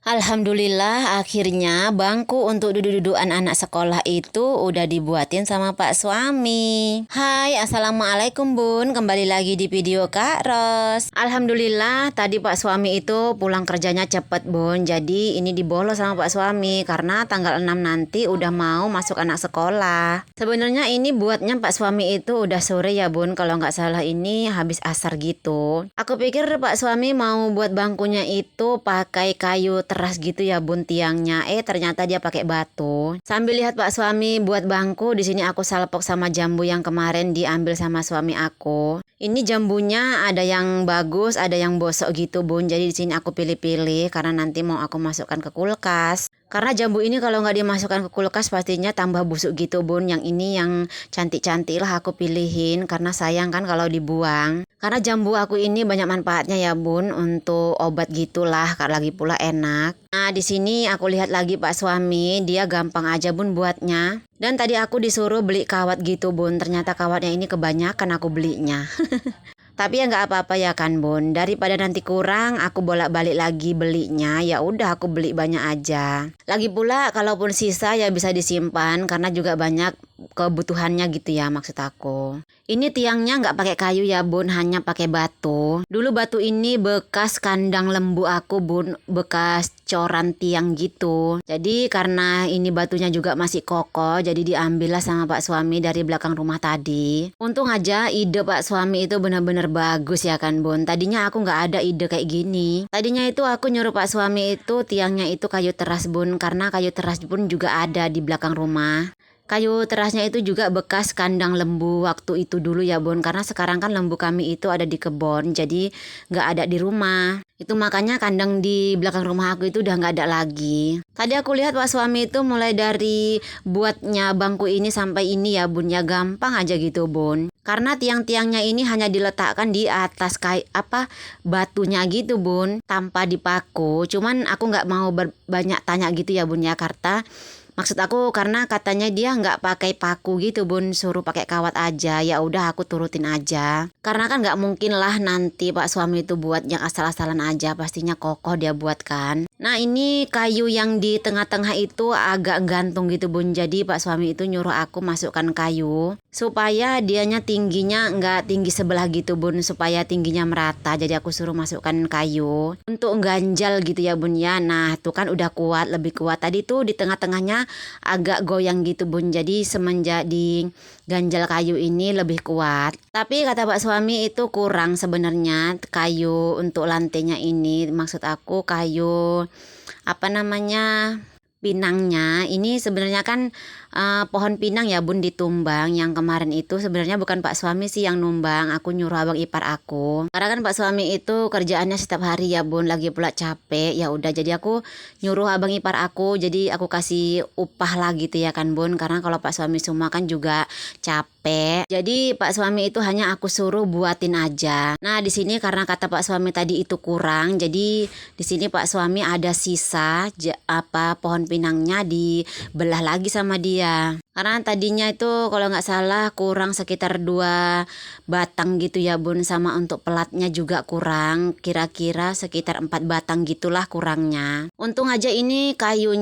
Alhamdulillah akhirnya bangku untuk duduk-dudukan anak sekolah itu udah dibuatin sama Pak Suami. Hai, Assalamualaikum Bun, kembali lagi di video Kak Ros. Alhamdulillah tadi Pak Suami itu pulang kerjanya cepet Bun. Jadi ini dibolos sama Pak Suami karena tanggal 6 nanti udah mau masuk anak sekolah. Sebenarnya ini buatnya Pak Suami itu udah sore ya Bun, kalau nggak salah ini habis asar gitu. Aku pikir Pak Suami mau buat bangkunya itu pakai kayu teras gitu ya Bun tiangnya. Ternyata dia pakai batu. Sambil lihat Pak Suami buat bangku, di sini aku salpok sama jambu yang kemarin diambil sama suami aku. Ini jambunya ada yang bagus, ada yang bosok gitu Bun. Jadi di sini aku pilih-pilih karena nanti mau aku masukkan ke kulkas. Karena jambu ini kalau nggak dimasukkan ke kulkas pastinya tambah busuk gitu Bun. Yang ini yang cantik-cantik lah aku pilihin karena sayang kan kalau dibuang. Karena jambu aku ini banyak manfaatnya ya Bun, untuk obat gitulah, lagi pula enak. Nah di sini aku lihat lagi Pak Suami, dia gampang aja Bun buatnya. Dan tadi aku disuruh beli kawat gitu Bun, ternyata kawatnya ini kebanyakan aku belinya. Tapi ya nggak apa-apa ya kan Bun, daripada nanti kurang aku bolak-balik lagi belinya, ya udah aku beli banyak aja. Lagi pula kalaupun sisa ya bisa disimpan karena juga banyak kebutuhannya gitu ya maksud aku. Ini tiangnya nggak pakai kayu ya Bun, hanya pakai batu. Dulu batu ini bekas kandang lembu aku Bun, bekas coran tiang gitu. Jadi karena ini batunya juga masih kokoh, jadi diambillah sama Pak Suami dari belakang rumah tadi. Untung aja ide Pak Suami itu benar-benar bagus ya kan Bun. Tadinya aku nggak ada ide kayak gini. Tadinya itu aku nyuruh Pak Suami itu tiangnya itu kayu teras Bun, karena kayu teras pun juga ada di belakang rumah. Kayu terasnya itu juga bekas kandang lembu waktu itu dulu ya Bun, karena sekarang kan lembu kami itu ada di kebun, jadi nggak ada di rumah. Itu makanya kandang di belakang rumah aku itu udah nggak ada lagi. Tadi aku lihat Pak Suami itu mulai dari buatnya bangku ini sampai ini ya Bun, ya gampang aja gitu Bun. Karena tiang-tiangnya ini hanya diletakkan di atas batunya gitu Bun, tanpa dipaku. Cuman aku nggak mau banyak tanya gitu ya Bun ya, maksud aku karena katanya dia nggak pakai paku gitu Bun, suruh pakai kawat aja. Ya udah aku turutin aja. Karena kan nggak mungkin lah nanti Pak Suami itu buat yang asal-asalan aja, pastinya kokoh dia buat kan. Nah ini kayu yang di tengah-tengah itu agak gantung gitu Bun. Jadi Pak Suami itu nyuruh aku masukkan kayu supaya dianya tingginya nggak tinggi sebelah gitu Bun, supaya tingginya merata. Jadi aku suruh masukkan kayu untuk ganjal gitu ya Bun ya. Nah tuh kan udah kuat, lebih kuat. Tadi tuh di tengah-tengahnya agak goyang gitu Bun, jadi semenjak di ganjal kayu ini lebih kuat. Tapi kata Pak Suami itu kurang sebenarnya kayu untuk lantainya ini, maksud aku kayu pinangnya. Ini sebenarnya kan pohon pinang ya Bun ditumbang. Yang kemarin itu sebenarnya bukan Pak Suami sih yang numbang, aku nyuruh abang ipar aku. Karena kan Pak Suami itu kerjaannya setiap hari ya Bun, lagi pula capek. Ya udah jadi aku nyuruh abang ipar aku, jadi aku kasih upah lah gitu ya kan Bun. Karena kalau Pak Suami semua kan juga capek. Jadi Pak Suami itu hanya aku suruh buatin aja. Nah di sini karena kata Pak Suami tadi itu kurang, jadi di sini Pak Suami ada sisa pohon pinangnya dibelah lagi sama dia. Karena tadinya itu kalau nggak salah kurang sekitar 2 batang gitu ya Bun, sama untuk pelatnya juga kurang, kira-kira sekitar 4 batang gitulah kurangnya. Untung aja ini kayu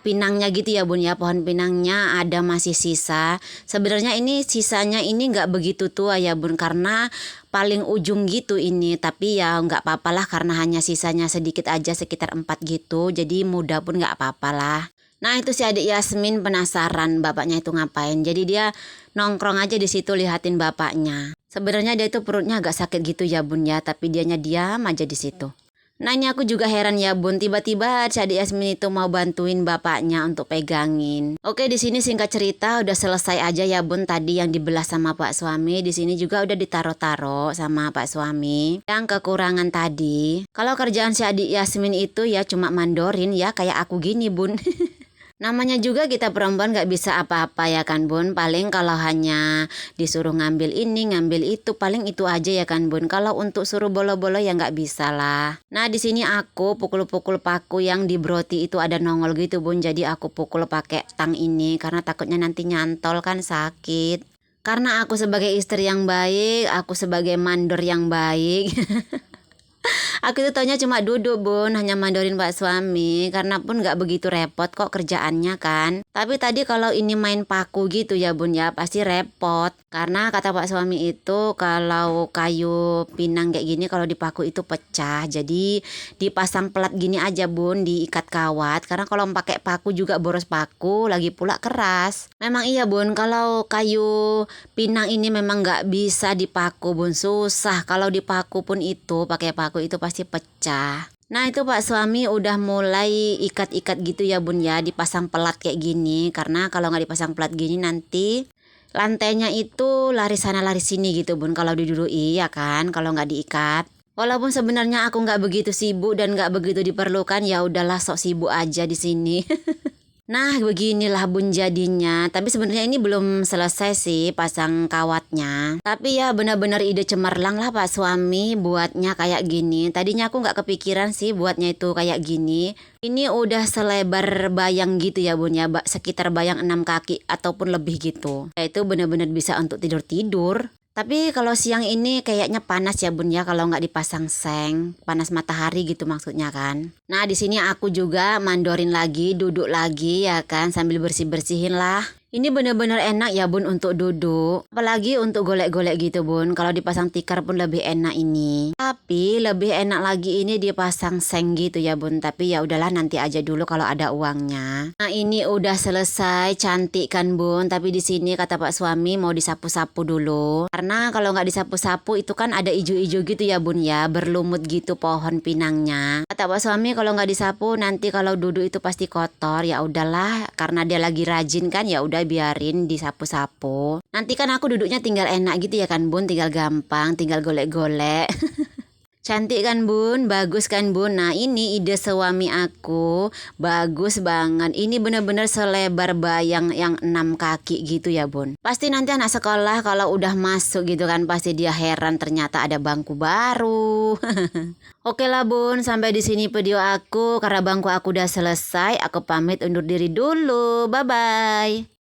pinangnya gitu ya Bun ya, pohon pinangnya ada masih sisa. Sebenarnya ini sisanya ini nggak begitu tua ya Bun, karena paling ujung gitu ini, tapi ya nggak apa-apalah karena hanya sisanya sedikit aja sekitar 4 gitu, jadi muda pun nggak apa-apalah. Nah itu si adik Yasmin penasaran bapaknya itu ngapain, jadi dia nongkrong aja di situ lihatin bapaknya. Sebenarnya dia itu perutnya agak sakit gitu ya Bun ya, tapi dianya diam aja di situ. Nah ini aku juga heran ya Bun, tiba-tiba si adik Yasmin itu mau bantuin bapaknya untuk pegangin. Oke di sini singkat cerita udah selesai aja ya Bun, tadi yang dibelah sama Pak Suami. Di sini juga udah ditaro-taro sama Pak Suami yang kekurangan tadi. Kalau kerjaan si adik Yasmin itu ya cuma mandorin ya, kayak aku gini Bun. Namanya juga kita perempuan gak bisa apa-apa ya kan Bun. Paling kalau hanya disuruh ngambil ini ngambil itu, paling itu aja ya kan Bun. Kalau untuk suruh bolo-bolo ya gak bisa lah. Nah di sini aku pukul-pukul paku yang di broti itu ada nongol gitu Bun. Jadi aku pukul pakai tang ini karena takutnya nanti nyantol kan sakit. Karena aku sebagai istri yang baik, aku sebagai mandor yang baik Aku tuh taunya cuma duduk bun, hanya mandorin Pak suami, karena pun nggak begitu repot kok kerjaannya kan. Tapi tadi kalau ini main paku gitu ya bun ya, pasti repot. Karena kata Pak suami itu kalau kayu pinang kayak gini kalau dipaku itu pecah. Jadi dipasang pelat gini aja bun, diikat kawat. Karena kalau pakai paku juga boros paku, lagi pula keras. Memang iya bun, kalau kayu pinang ini memang nggak bisa dipaku bun, susah. Kalau dipaku pun itu pakai paku itu pasti pecah. Nah itu Pak suami udah mulai ikat-ikat gitu ya bun ya, dipasang pelat kayak gini. Karena kalau nggak dipasang pelat gini nanti lantainya itu lari sana lari sini gitu bun kalau didudui ya kan, kalau nggak diikat. Walaupun sebenarnya aku nggak begitu sibuk dan nggak begitu diperlukan, ya udahlah sok sibuk aja di sini. Nah beginilah bun jadinya. Tapi sebenarnya ini belum selesai sih pasang kawatnya. Tapi ya benar-benar ide cemerlang lah Pak suami buatnya kayak gini. Tadinya aku nggak kepikiran sih buatnya itu kayak gini. Ini udah selebar bayang gitu ya bun ya, sekitar bayang 6 kaki ataupun lebih gitu. Ya itu benar-benar bisa untuk tidur-tidur. Tapi kalau siang ini kayaknya panas ya bun ya kalau nggak dipasang seng, panas matahari gitu maksudnya kan. Nah di sini aku juga mandorin lagi, duduk lagi ya kan sambil bersih-bersihin lah. Ini bener-bener enak ya bun untuk duduk, apalagi untuk golek-golek gitu bun. Kalau dipasang tikar pun lebih enak ini. Tapi lebih enak lagi ini dipasang seng gitu ya bun. Tapi ya udahlah nanti aja dulu kalau ada uangnya. Nah ini udah selesai, cantik kan bun. Tapi di sini kata Pak suami mau disapu-sapu dulu. Karena kalau nggak disapu-sapu itu kan ada ijo-ijo gitu ya bun ya, berlumut gitu pohon pinangnya. Kata Pak suami kalau nggak disapu nanti kalau duduk itu pasti kotor. Ya udahlah, karena dia lagi rajin kan ya udah biarin disapu-sapu. Nanti kan aku duduknya tinggal enak gitu ya kan bun, tinggal gampang, tinggal golek-golek. Cantik kan bun, bagus kan bun. Nah ini ide suami aku, bagus banget. Ini bener-bener selebar bayang yang 6 kaki gitu ya bun. Pasti nanti anak sekolah kalau udah masuk gitu kan, pasti dia heran ternyata ada bangku baru. Oke lah bun, sampai di sini video aku. Karena bangku aku udah selesai, aku pamit undur diri dulu. Bye-bye.